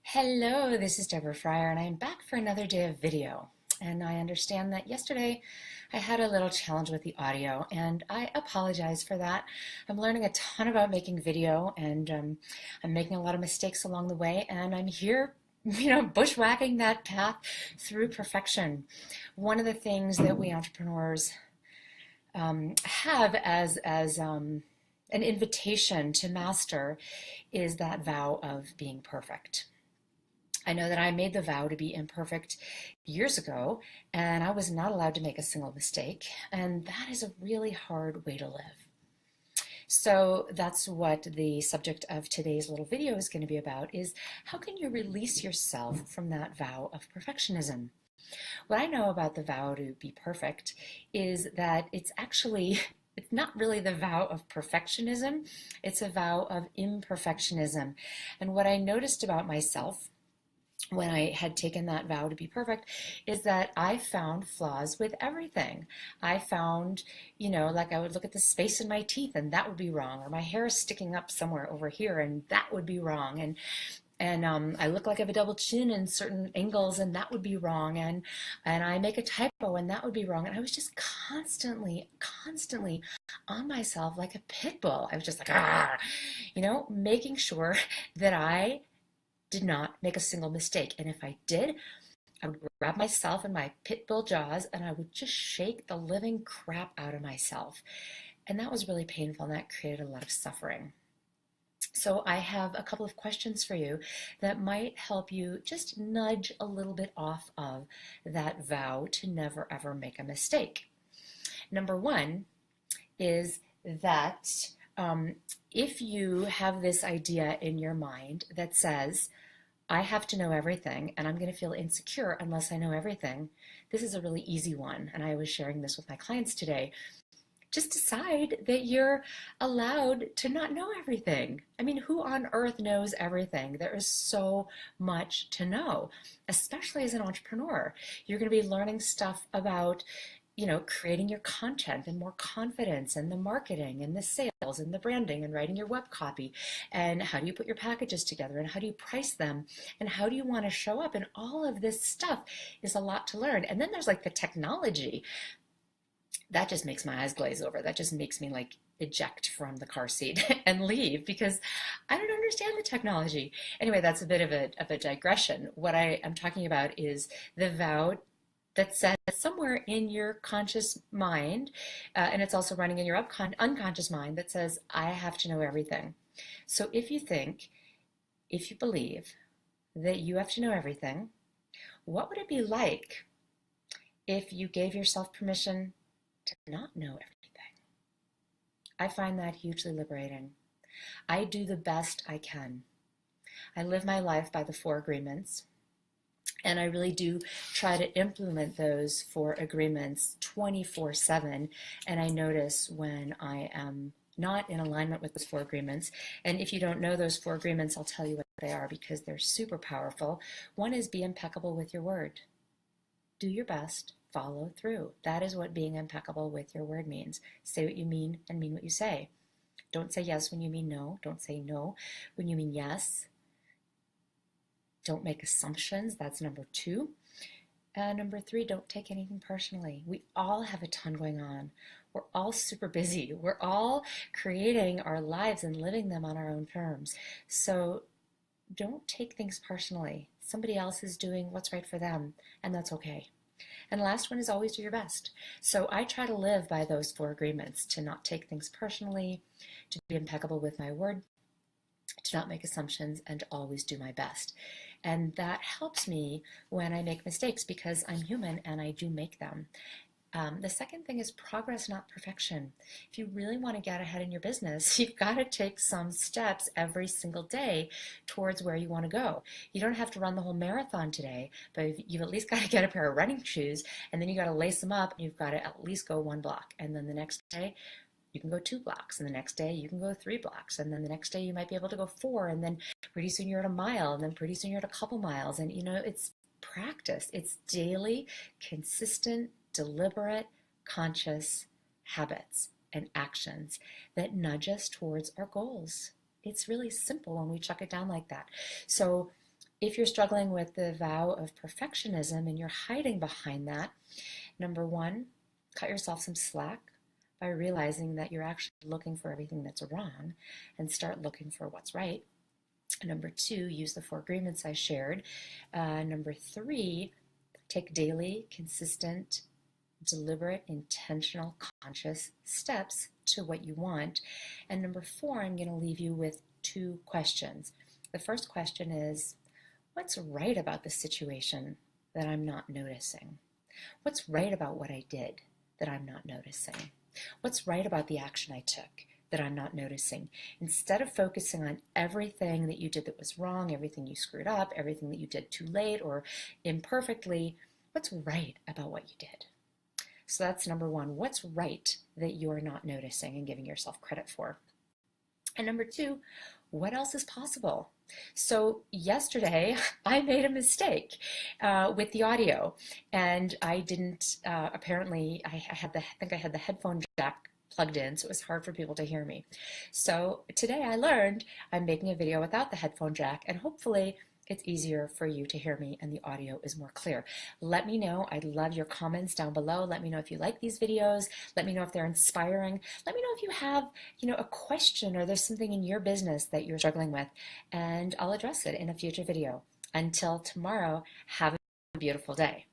Hello, this is Deborah Fryer, and I'm back for another day of video. And I understand that yesterday I had a little challenge with the audio, and I apologize for that. I'm learning a ton about making video, and I'm making a lot of mistakes along the way, and I'm here, bushwhacking that path through perfection. One of the things that we entrepreneurs have as an invitation to master is that vow of being perfect. I know that I made the vow to be imperfect years ago, and I was not allowed to make a single mistake, and that is a really hard way to live. So that's what the subject of today's little video is going to be about, is how can you release yourself from that vow of perfectionism? What I know about the vow to be perfect is that it's not really the vow of perfectionism, it's a vow of imperfectionism. And what I noticed about myself when I had taken that vow to be perfect is that I found flaws with everything. I found, like I would look at the space in my teeth and that would be wrong, or my hair is sticking up somewhere over here and that would be wrong. And I look like I have a double chin in certain angles and that would be wrong. And I make a typo and that would be wrong. And I was just constantly on myself like a pit bull. I was just like, making sure that I did not make a single mistake. And if I did, I would grab myself in my pit bull jaws and I would just shake the living crap out of myself. And that was really painful, and that created a lot of suffering. So I have a couple of questions for you that might help you just nudge a little bit off of that vow to never ever make a mistake. Number one is that if you have this idea in your mind that says, I have to know everything and I'm going to feel insecure unless I know everything, this is a really easy one. And I was sharing this with my clients today. Just decide that you're allowed to not know everything. I mean, who on earth knows everything? There is so much to know, especially as an entrepreneur. You're going to be learning stuff about creating your content and more confidence and the marketing and the sales and the branding and writing your web copy and how do you put your packages together and how do you price them and how do you want to show up, and all of this stuff is a lot to learn. And then there's like the technology. That just makes my eyes glaze over. That just makes me like eject from the car seat and leave because I don't understand the technology. Anyway, that's a bit of a digression. What I am talking about is the vow that says somewhere in your conscious mind, and it's also running in your unconscious mind, that says, I have to know everything. So if you believe that you have to know everything, what would it be like if you gave yourself permission to not know everything? I find that hugely liberating. I do the best I can. I live my life by the 4 agreements. And I really do try to implement those 4 agreements 24/7. And I notice when I am not in alignment with those 4 agreements. And if you don't know those 4 agreements, I'll tell you what they are because they're super powerful. One is be impeccable with your word. Do your best, follow through. That is what being impeccable with your word means. Say what you mean and mean what you say. Don't say yes when you mean no. Don't say no when you mean yes. Don't make assumptions. That's number 2. Number 3, don't take anything personally. We all have a ton going on. We're all super busy. We're all creating our lives and living them on our own terms. So don't take things personally. Somebody else is doing what's right for them, and that's okay. And the last one is always do your best. So I try to live by those 4 agreements, to not take things personally, to be impeccable with my word, to not make assumptions, and to always do my best. And that helps me when I make mistakes because I'm human and I do make them. The second thing is progress, not perfection. If you really want to get ahead in your business, you've got to take some steps every single day towards where you want to go. You don't have to run the whole marathon today, but you've at least got to get a pair of running shoes, and then you got to lace them up, and you've got to at least go 1 block. And then the next day, you can go 2 blocks, and the next day you can go 3 blocks, and then the next day you might be able to go 4, and then pretty soon you're at a mile, and then pretty soon you're at a couple miles. And it's practice. It's daily, consistent, deliberate, conscious habits and actions that nudge us towards our goals. It's really simple when we chuck it down like that. So If you're struggling with the vow of perfectionism and you're hiding behind that, number one, cut yourself some slack by realizing that you're actually looking for everything that's wrong and start looking for what's right. Number two, use the 4 agreements I shared. Number three, take daily, consistent, deliberate, intentional, conscious steps to what you want. And number four, I'm going to leave you with 2 questions. The first question is, what's right about the situation that I'm not noticing? What's right about what I did that I'm not noticing? What's right about the action I took that I'm not noticing? Instead of focusing on everything that you did that was wrong, everything you screwed up, everything that you did too late or imperfectly, what's right about what you did? So that's number one. What's right that you're not noticing and giving yourself credit for? And number two, what else is possible? So yesterday I made a mistake with the audio, and I didn't. Apparently, I think I had the headphone jack plugged in, so it was hard for people to hear me. So today I learned I'm making a video without the headphone jack, and hopefully it's easier for you to hear me and the audio is more clear. Let me know. I'd love your comments down below. Let me know if you like these videos. Let me know if they're inspiring. Let me know if you have, a question or there's something in your business that you're struggling with, and I'll address it in a future video. Until tomorrow, have a beautiful day.